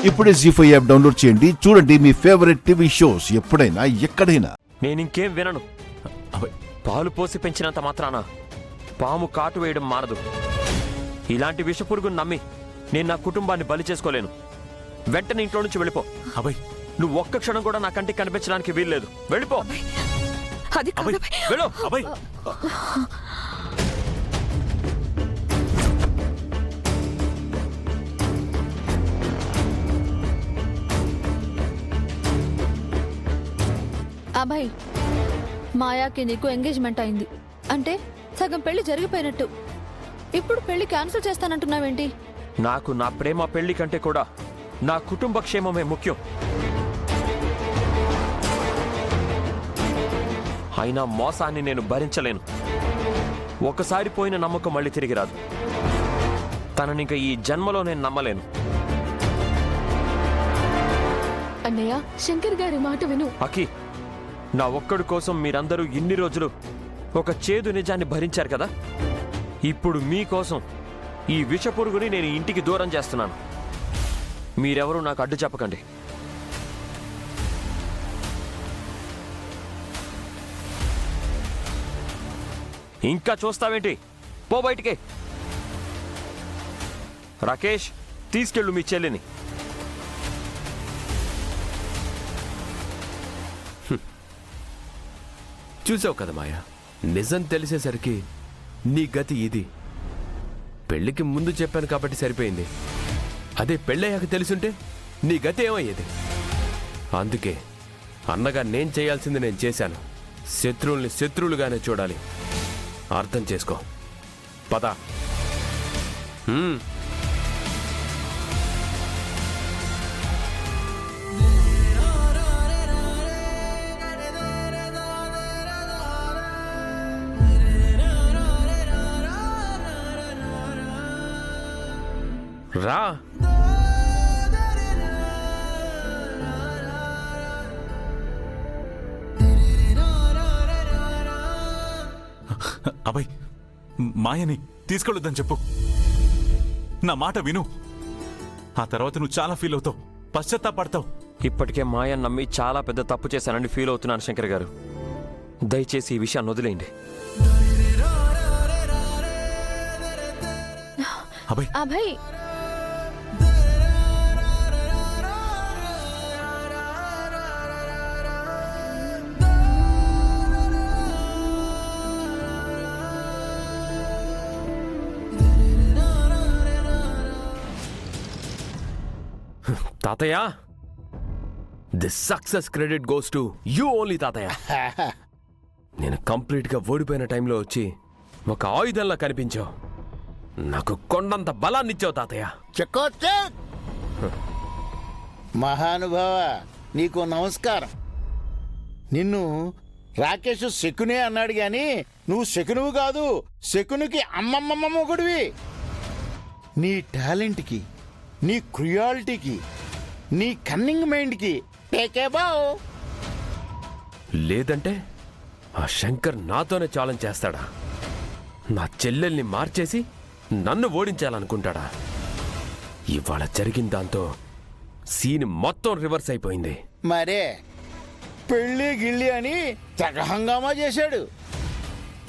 ఇప్పుడే జీ5 app download చేయండి. చూడండి మీ ఫేవరెట్ టీవీ షోస్ ఎప్పుడైనా ఎక్కడైనా. నేనింకేం వినను. పాలు పోసి పెంచినంత మాత్రాన పాము కాటు వేయడం మానదు. ఇలాంటి విషపురుగును నమ్మి నేను నా కుటుంబాన్ని బలి చేసుకోలేను. వెంటనే ఇంట్లో నుంచి వెళ్ళిపో. అభయ్, నువ్వు ఒక్క క్షణం కూడా నా కంటికి కనిపించడానికి వీల్లేదు. వెళ్ళిపో. అది అభయ్, వెళ్ళు. అభయ్. అభయ్, మాయాకి నీకు ఎంగేజ్మెంట్ అయింది అంటే సగం పెళ్లి జరిగిపోయినట్టు. ఇప్పుడు పెళ్లి క్యాన్సిల్ చేస్తానంటున్నావేంటి? నాకు నా ప్రేమ పెళ్లి కంటే కూడా నా కుటుంబ క్షేమమే ముఖ్యం. అయినా మోసాన్ని నేను భరించలేను. ఒకసారి పోయిన నమ్మకం మళ్ళీ తిరిగి రాదు. తననింక ఈ జన్మలో నేను నమ్మలేను. అన్నయ్య, శంకర్ గారి మాట విను. అఖి, నా ఒక్కడి కోసం మీరందరూ ఇన్ని రోజులు ఒక చేదు నిజాన్ని భరించారు కదా. ఇప్పుడు మీకోసం ఈ విషపురుగుని నేను ఇంటికి దూరం చేస్తున్నాను. మీరెవరూ నాకు అడ్డు చెప్పకండి. ఇంకా చూస్తావేంటి? పో బయటికి. రాకేష్, తీసుకెళ్ళు మీ చెల్లిని. చూసావు కదా మాయా, నిజం తెలిసేసరికి నీ గతి ఇది. పెళ్లికి ముందు చెప్పాను కాబట్టి సరిపోయింది. అదే పెళ్ళయ్యాక తెలుసుంటే నీ గతి ఏమయ్యేది? అందుకే అన్నగా నేను చేయాల్సింది నేను చేశాను. శత్రువుల్ని శత్రువులుగానే చూడాలి. అర్థం చేసుకో. పద. రా. అభయ్, మాయని తీసుకెళ్ళొద్దని చెప్పు. నా మాట విను. ఆ తర్వాత నువ్వు చాలా ఫీల్ అవుతావు, పశ్చాత్తాపడతావు. ఇప్పటికే మాయని నమ్మి చాలా పెద్ద తప్పు చేశానని ఫీల్ అవుతున్నాను శంకర్ గారు. దయచేసి ఈ విషయాన్ని వదిలేయండి. అభయ్, అభయ్, తాతయ్య, this success credit goes to you only తాతయ్య. నేను కంప్లీట్గా ఓడిపోయిన టైంలో వచ్చి ఒక ఆయుధంలా కనిపించావు. నాకు కొండంత బలాన్నిచ్చావు తాతయ్య. మహానుభావ, నీకు నమస్కారం. నిన్ను రాకేష్ శకునే అన్నాడు గాని నువ్వు శకునువు కాదు, శకునికి అమ్మమ్మమ్మ మొగుడివి. నీ టాలెంట్కి, నీ క్రుయాలిటీకి, నీ కన్నింగ్ మైండ్కి టేకే బావ్. లేదంటే ఆ శంకర్ నాతోనే ఛాలెంజ్ చేస్తాడా? నా చెల్లెల్ని మార్చేసి నన్ను ఓడించాలనుకుంటాడా? ఇవాళ జరిగిన దాంతో సీన్ మొత్తం రివర్స్ అయిపోయింది. మరే పెళ్ళి గిళ్ళి అని తెగ హంగామా చేశాడు.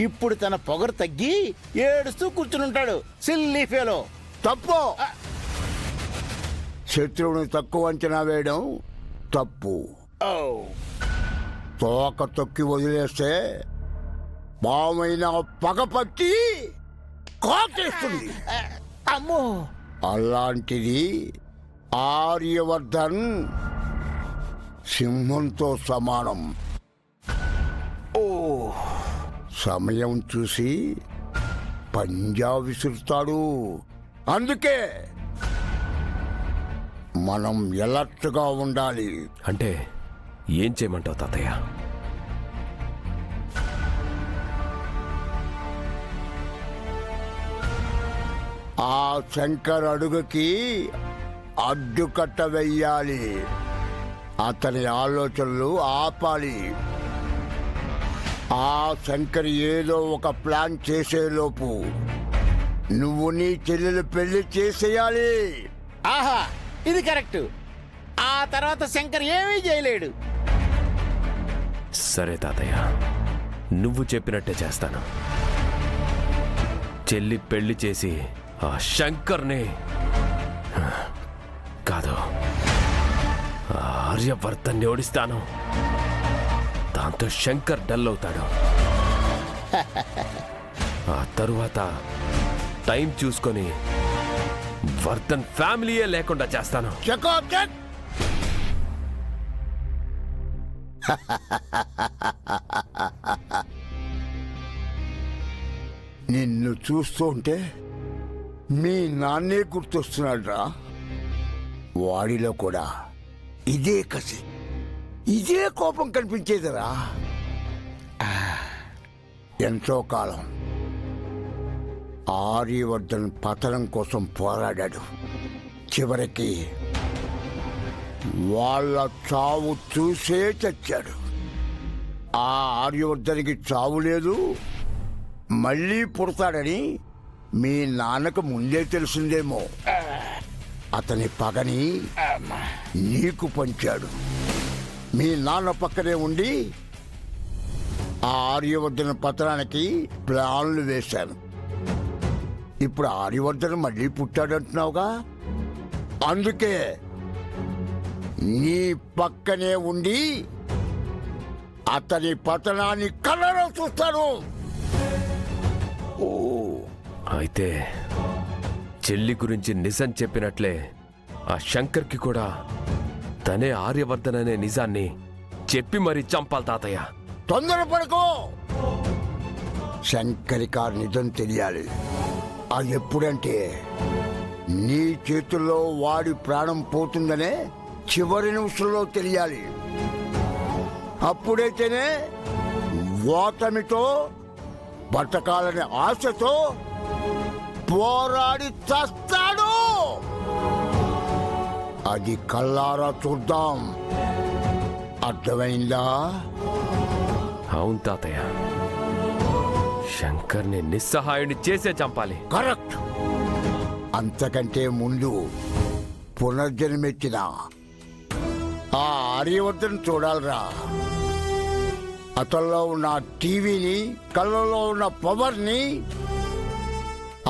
ఇప్పుడు తన పొగరు తగ్గి ఏడుస్తూ కూర్చునుంటాడు. Silly fellow. తప్పు. శత్రువుని తక్కువ అంచనా వేయడం తప్పు. తోక తొక్కి వదిలేస్తే పామైన పగపట్టి కాకేస్తుంది. అమ్మో, అలాంటిది ఆర్యవర్ధన్ సింహంతో సమానం. సమయం చూసి పంజా విసురుతాడు. అందుకే మనం ఎలర్ట్గా ఉండాలి. అంటే ఏం చేయమంటావు తాతయ్య? ఆ శంకర్ అడుగుకి అడ్డుకట్ట వెయ్యాలి. అతని ఆలోచనలు ఆపాలి. ఆ శంకర్ ఏదో ఒక ప్లాన్ చేసేలోపు నువ్వు నీ చెల్లెలు పెళ్లి చేసేయాలి. ఆహా, ఇది కరెక్ట్. ఆ తర్వాత శంకర్ ఏమీ చేయలేడు. సరే తాతయ్య, నువ్వు చెప్పినట్టే చేస్తాను. చెల్లి పెళ్లి చేసి ఆ శంకర్ని కాదు, ఆ ఆర్యవర్ధన్ని ఓడిస్తాను. దాంతో శంకర్ డల్ అవుతాడు. ఆ తరువాత టైం చూసుకొని వర్ధన్ ఫ్యామిలీయే లేకుండా చేస్తాను. చకాచక్. నిన్ను చూస్తుంటే మీ నాన్నే గుర్తొస్తున్నాడురా. వాడిలో కూడా ఇదే కసి, ఇదే కోపం కనిపించేదిరా. ఎంతో కాలం ఆర్యవర్ధన్ పతనం కోసం పోరాడాడు. చివరికి వాళ్ళ చావు చూసే చచ్చాడు. ఆ ఆర్యవర్ధనికి చావు లేదు, మళ్ళీ పుడతాడని మీ నాన్నకు ముందే తెలిసిందేమో. అతని పగని నీకు పంచాడు. మీ నాన్న పక్కనే ఉండి ఆ ఆర్యవర్ధన పతనానికి ప్లాన్లు వేశాను. ఇప్పుడు ఆర్యవర్ధన మళ్ళీ పుట్టాడంటున్నావుగా, అందుకే నీ పక్కనే ఉండి అతని పతనాన్ని కళ్ళలో చూస్తాను. అయితే చెల్లి గురించి నిజం చెప్పినట్లే ఆ శంకర్కి కూడా తనే ఆర్యవర్ధన్ అనే నిజాన్ని చెప్పి మరీ చంపాలి తాతయ్య. తొందరపడకో. శంకరిక నిజం తెలియాలి. అది ఎప్పుడంటే నీ చేతుల్లో వాడి ప్రాణం పోతుందనే చివరి నిమిషంలో తెలియాలి. అప్పుడైతేనే ఓటమితో బతకాలనే ఆశతో పోరాడి చస్తాడు. అది కళ్ళారా చూద్దాం. అర్థమైందా? అవును తాతయ్య, శంకర్ని నిస్సహాయుని చేసే చంపాలి. కరెక్ట్. అంతకంటే ముందు పునర్జన్మెత్తిన ఆ ఆర్యవర్ధన్ చూడాలరా. అతల్లో ఉన్న టీవీని, కళ్ళలో ఉన్న పవర్ని,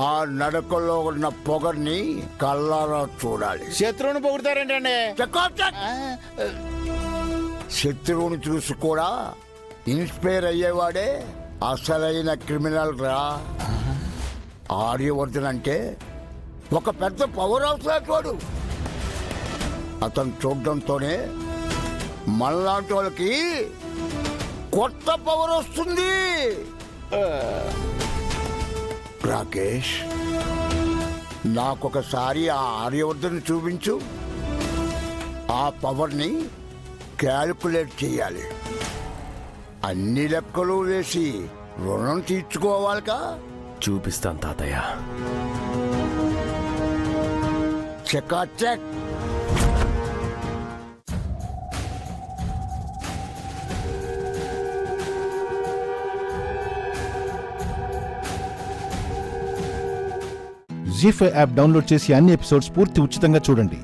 ఆ నడకల్లో ఉన్న పొగర్ని కళ్ళారా చూడాలి. శత్రువుని పొగుడతారేంటండి? చకాచక్. శత్రువుని చూసి కూడా ఇన్స్పైర్ అయ్యేవాడే అసలైన క్రిమినల్ రా. ఆర్యవర్ధన్ అంటే ఒక పెద్ద పవర్ హౌస్ వాడు. అతను చూడడంతోనే మనలాంటి వాళ్ళకి కొత్త పవర్ వస్తుంది. రాకేష్, నాకొకసారి ఆ ఆర్యవర్ధన్ చూపించు. ఆ పవర్ని క్యాల్కులేట్ చేయాలి. అన్ని లెక్కలు వేసి రుణం తీర్చుకోవాలిగా. చూపిస్తాను తాతయ్య. చకాచక్. జీ5 యాప్ డౌన్లోడ్ చేసి అన్ని ఎపిసోడ్స్ పూర్తి ఉచితంగా చూడండి.